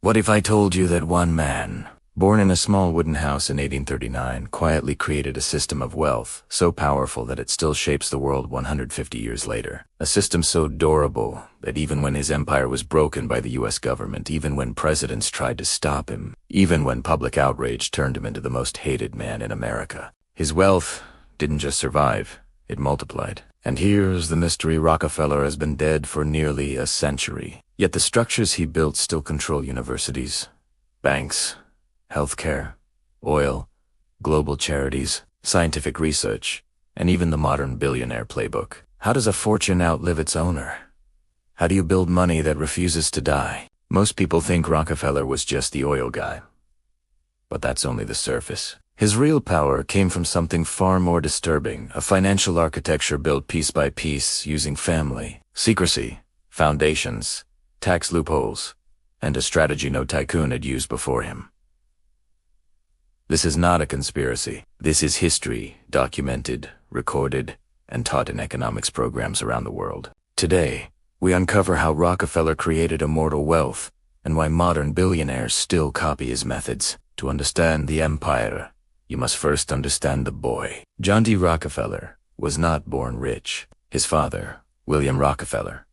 What if I told you that one man, born in a small wooden house in 1839, quietly created a system of wealth so powerful that it still shapes the world 150 years later? A system so durable that even when his empire was broken by the US government, even when presidents tried to stop him, even when public outrage turned him into the most hated man in America, his wealth didn't just survive, it multiplied. And here's the mystery: Rockefeller has been dead for nearly a century. Yet the structures he built still control universities, banks, healthcare, oil, global charities, scientific research, and even the modern billionaire playbook. How does a fortune outlive its owner? How do you build money that refuses to die? Most people think Rockefeller was just the oil guy. But that's only the surface. His real power came from something far more disturbing: a financial architecture built piece by piece using family, secrecy, foundations, tax loopholes, and a strategy no tycoon had used before him. This is not a conspiracy. This is history, documented, recorded, and taught in economics programs around the world. Today, we uncover how Rockefeller created immortal wealth and why modern billionaires still copy his methods. To understand the empire, you must first understand the boy. John D. Rockefeller was not born rich. His father, William Rockefeller,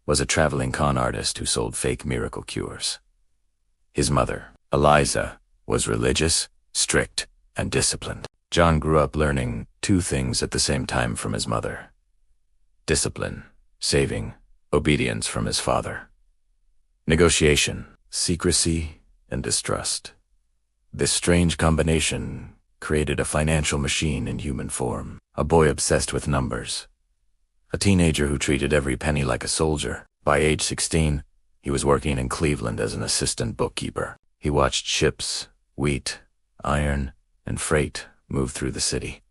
was a traveling con artist who sold fake miracle cures. His mother, Eliza, was religious, strict, and disciplined. John grew up learning two things at the same time from his mother: discipline, saving, obedience from his father; negotiation, secrecy, and distrust. This strange combination created a financial machine in human form, a boy obsessed with numbers, a teenager who treated every penny like a soldier. By age 16, he was working in Cleveland as an assistant bookkeeper. He watched ships, wheat, iron, and freight move through the city.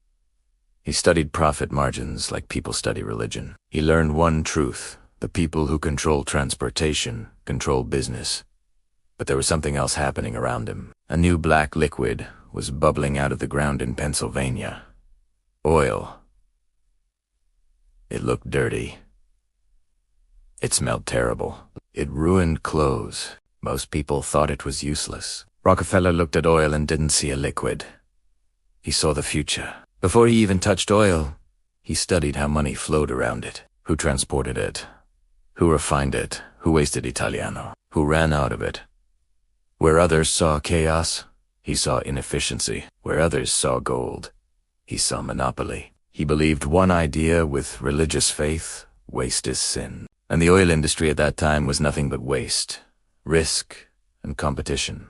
He studied profit margins like people study religion. He learned one truth: the people who control transportation control business. But there was something else happening around him. A new black liquid was bubbling out of the ground in Pennsylvania. Oil. It looked dirty. It smelled terrible. It ruined clothes. Most people thought it was useless. Rockefeller looked at oil and didn't see a liquid. He saw the future. Before he even touched oil, he studied how money flowed around it. Who transported it? Who refined it? Who wasted Italiano? Who ran out of it? Where others saw chaos, he saw inefficiency. Where others saw gold, he saw monopoly. He believed one idea with religious faith: waste is sin. And the oil industry at that time was nothing but waste, risk, and competition.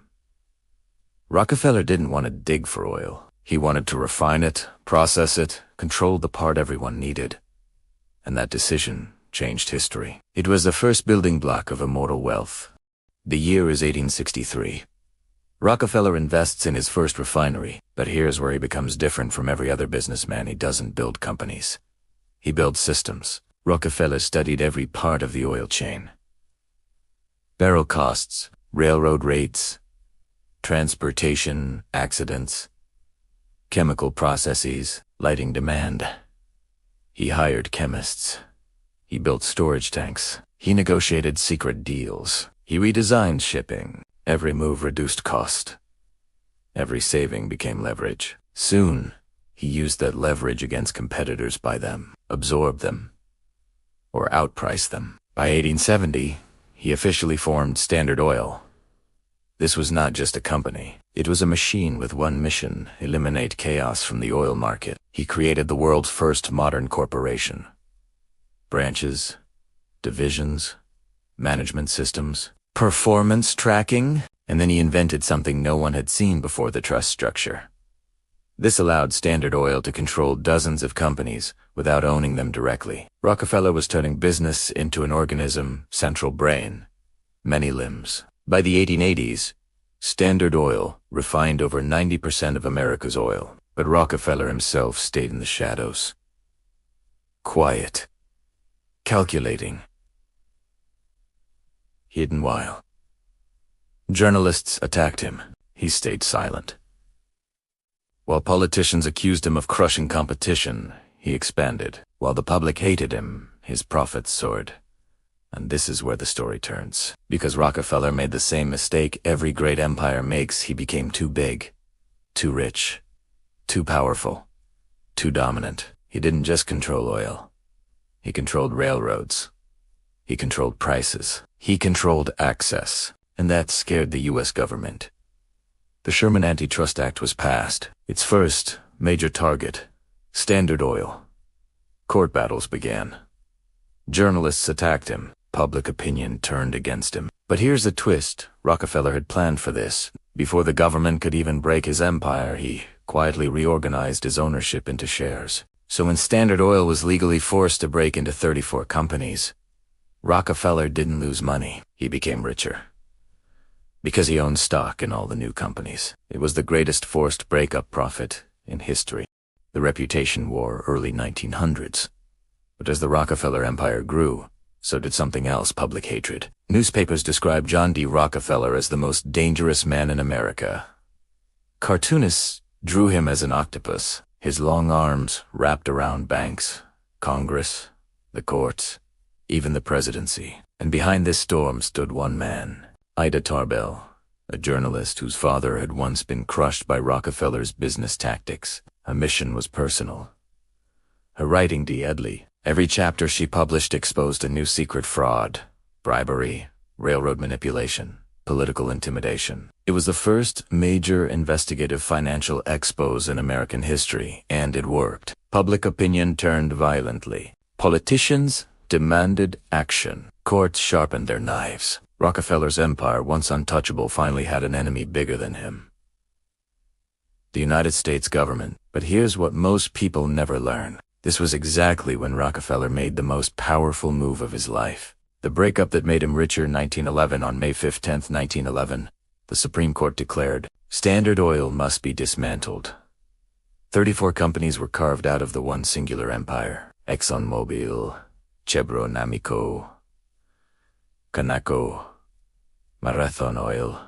Rockefeller didn't want to dig for oil. He wanted to refine it, process it, control the part everyone needed. And that decision changed history. It was the first building block of immortal wealth. The year is 1863. Rockefeller invests in his first refinery, but here's where he becomes different from every other businessman. He doesn't build companies. He builds systems. Rockefeller studied every part of the oil chain: barrel costs, railroad rates, transportation, accidents, chemical processes, lighting demand. He hired chemists. He built storage tanks. He negotiated secret deals. He redesigned shipping. Every move reduced cost. Every saving became leverage. Soon, he used that leverage against competitors, buy them, absorb them, or outprice them. By 1870, he officially formed Standard Oil. This was not just a company. It was a machine with one mission: eliminate chaos from the oil market. He created the world's first modern corporation. Branches, divisions, management systems, performance tracking, and then he invented something no one had seen before: the trust structure. This allowed Standard Oil to control dozens of companies without owning them directly. Rockefeller was turning business into an organism: central brain, many limbs. By the 1880s, Standard Oil refined over 90% of America's oil, but Rockefeller himself stayed in the shadows. Quiet, calculating, hidden. While journalists attacked him, he stayed silent. While politicians accused him of crushing competition, he expanded. While the public hated him, his profits soared. And this is where the story turns. Because Rockefeller made the same mistake every great empire makes, he became too big, too rich, too powerful, too dominant. He didn't just control oil. He controlled railroads. He controlled prices. He controlled access. And that scared the U.S. government. The Sherman Antitrust Act was passed. Its first major target, Standard Oil. Court battles began. Journalists attacked him. Public opinion turned against him. But here's the twist. Rockefeller had planned for this. Before the government could even break his empire, he quietly reorganized his ownership into shares. So when Standard Oil was legally forced to break into 34 companies, Rockefeller didn't lose money. He became richer. Because he owned stock in all the new companies. It was the greatest forced breakup profit in history. The reputation war early 1900s. But as the Rockefeller empire grew, so did something else, public hatred. Newspapers described John D. Rockefeller as the most dangerous man in America. Cartoonists drew him as an octopus, his long arms wrapped around banks, Congress, the courts, even the presidency. And behind this storm stood one man, Ida Tarbell, a journalist whose father had once been crushed by Rockefeller's business tactics. Her mission was personal. Her writing deadly. Every chapter she published exposed a new secret fraud, bribery, railroad manipulation, political intimidation. It was the first major investigative financial expose in American history, and it worked. Public opinion turned violently. Politicians demanded action. Courts sharpened their knives. Rockefeller's empire, once untouchable, finally had an enemy bigger than him. The United States government. But here's what most people never learn. This was exactly when Rockefeller made the most powerful move of his life. The breakup that made him richer in 1911. On May 5, 1911, the Supreme Court declared, Standard Oil must be dismantled. 34 companies were carved out of the one singular empire. ExxonMobil, Chevron, Amoco, Conoco, Marathon Oil,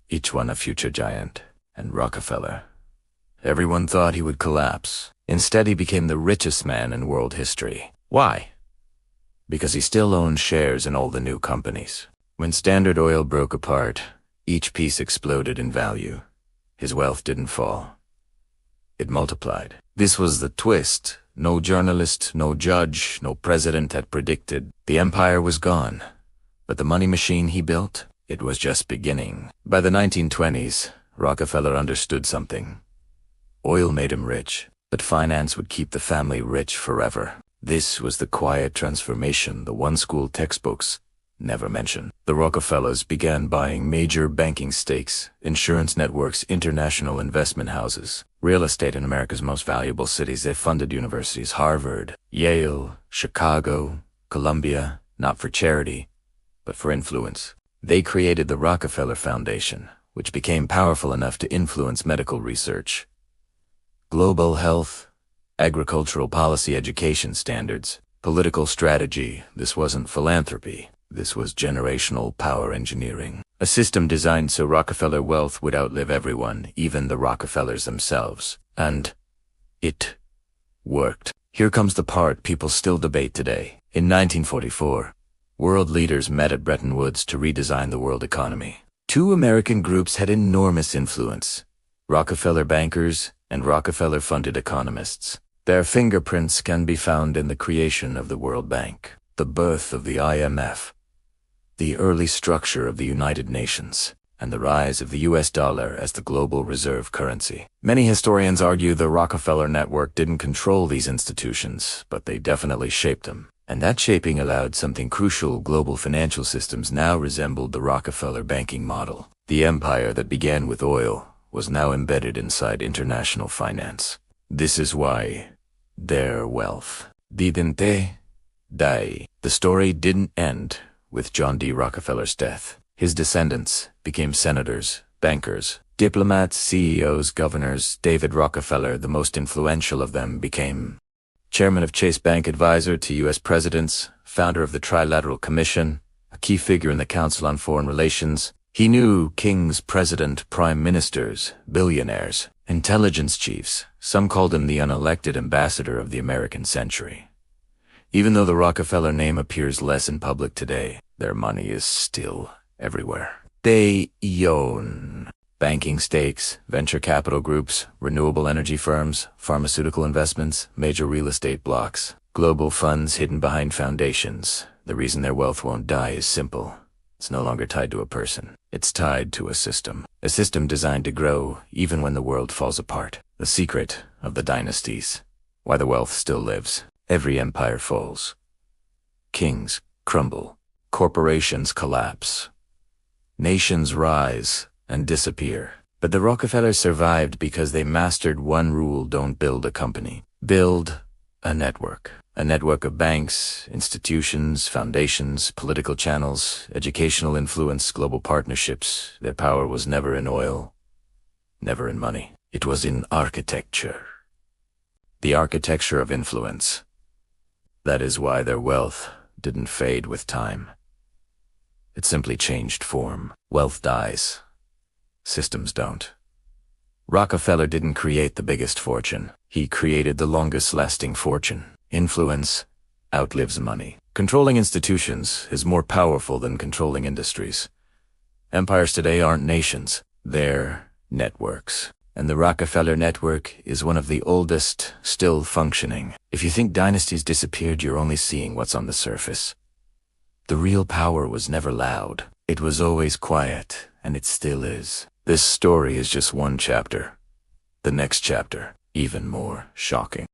each one a future giant. And Rockefeller. Everyone thought he would collapse. Instead, he became the richest man in world history. Why? Because he still owned shares in all the new companies. When Standard Oil broke apart, each piece exploded in value. His wealth didn't fall. It multiplied. This was the twist. No journalist, no judge, no president had predicted. The empire was gone. But the money machine he built, it was just beginning. By the 1920s, Rockefeller understood something. Oil made him rich, but finance would keep the family rich forever. This was the quiet transformation the one school textbooks never mentioned. The Rockefellers began buying major banking stakes, insurance networks, international investment houses, real estate in America's most valuable cities. They funded universities, Harvard, Yale, Chicago, Columbia, not for charity, but for influence. They created the Rockefeller Foundation, which became powerful enough to influence medical research, global health, agricultural policy, education standards, political strategy. This wasn't philanthropy. This was generational power engineering. A system designed so Rockefeller wealth would outlive everyone, even the Rockefellers themselves. And it worked. Here comes the part people still debate today. In 1944, world leaders met at Bretton Woods to redesign the world economy. Two American groups had enormous influence, Rockefeller bankers and Rockefeller-funded economists. Their fingerprints can be found in the creation of the World Bank, the birth of the IMF, the early structure of the United Nations, and the rise of the US dollar as the global reserve currency. Many historians argue the Rockefeller network didn't control these institutions, but they definitely shaped them. And that shaping allowed something crucial. Global financial systems now resembled the Rockefeller banking model. The empire that began with oil was now embedded inside international finance. This is why their wealth didn't die. The story didn't end with John D. Rockefeller's death. His descendants became senators, bankers, diplomats, CEOs, governors. David Rockefeller, the most influential of them, became chairman of Chase Bank, advisor to U.S. presidents, founder of the Trilateral Commission, a key figure in the Council on Foreign Relations. He knew kings, president, prime ministers, billionaires, intelligence chiefs. Some called him the unelected ambassador of the American century. Even though the Rockefeller name appears less in public today, their money is still everywhere. They own banking stakes, venture capital groups, renewable energy firms, pharmaceutical investments, major real estate blocks, global funds hidden behind foundations. The reason their wealth won't die is simple. It's no longer tied to a person. It's tied to a system designed to grow even when the world falls apart. The secret of the dynasties. Why the wealth still lives. Every empire falls. Kings crumble. Corporations collapse. Nations rise and disappear. But the Rockefellers survived because they mastered one rule: don't build a company. Build a network. A network of banks, institutions, foundations, political channels, educational influence, global partnerships. Their power was never in oil, never in money. It was in architecture. The architecture of influence. That is why their wealth didn't fade with time. It simply changed form. Wealth dies. Systems don't. Rockefeller didn't create the biggest fortune. He created the longest-lasting fortune. Influence outlives money. Controlling institutions is more powerful than controlling industries. Empires today aren't nations. They're networks. And the Rockefeller network is one of the oldest still functioning. If you think dynasties disappeared, you're only seeing what's on the surface. The real power was never loud. It was always quiet, and it still is. This story is just one chapter. The next chapter, even more shocking.